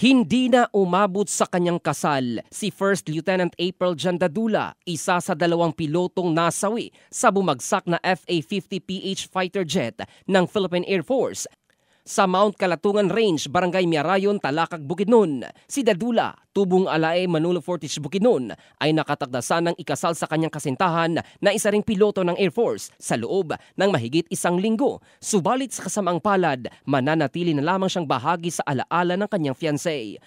Hindi na umabot sa kanyang kasal si First Lieutenant April Jandadula, isa sa 2 pilotong nasawi sa bumagsak na FA-50PH fighter jet ng Philippine Air Force sa Mount Kalatungan Range, Barangay Miarayon, Talakag, Bukidnon. Si Dadula, tubong alae Manolo Fortich, Bukidnon, ay nakatagdasan ng ikasal sa kanyang kasintahan na isa ring piloto ng Air Force sa loob ng mahigit 1 linggo. Subalit sa kasamang palad, mananatili na lamang siyang bahagi sa alaala ng kanyang fiancé.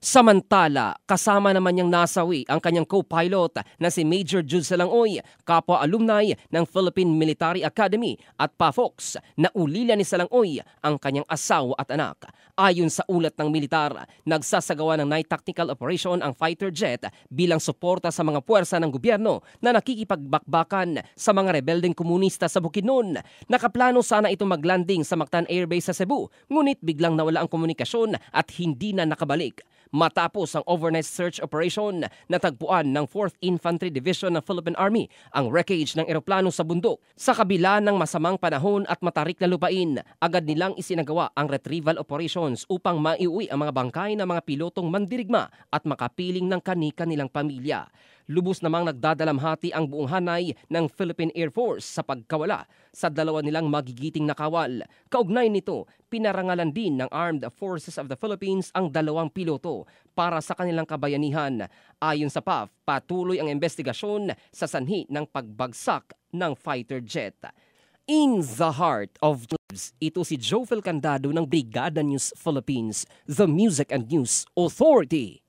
Samantala, kasama naman niyang nasawi ang kanyang co-pilot na si Major Jude Salangoy, kapwa alumni ng Philippine Military Academy at PAFOX. Naulila ni Salangoy ang kanyang asawa at anak. Ayon sa ulat ng militar, nagsasagawa ng night tactical operation ang fighter jet bilang suporta sa mga puwersa ng gobyerno na nakikipagbakbakan sa mga rebeldeng komunista sa Bukidnon. Nakaplano sana itong maglanding sa Mactan Air Base sa Cebu, ngunit biglang nawala ang komunikasyon at hindi na nakabalik. Matapos ang overnight search operation, natagpuan ng 4th Infantry Division ng Philippine Army ang wreckage ng eroplano sa bundok. Sa kabila ng masamang panahon at matarik na lupain, agad nilang isinagawa ang retrieval operations upang maiuwi ang mga bangkay ng mga pilotong mandirigma at makapiling ng kani-kanilang pamilya. Lubos namang nagdadalamhati ang buong hanay ng Philippine Air Force sa pagkawala sa 2 nilang magigiting nakawal. Kaugnay nito, pinarangalan din ng Armed Forces of the Philippines ang 2 piloto para sa kanilang kabayanihan. Ayon sa PAF, patuloy ang investigasyon sa sanhi ng pagbagsak ng fighter jet. In the heart of news, ito si Jofel Candado ng Brigada News Philippines, the Music and News Authority.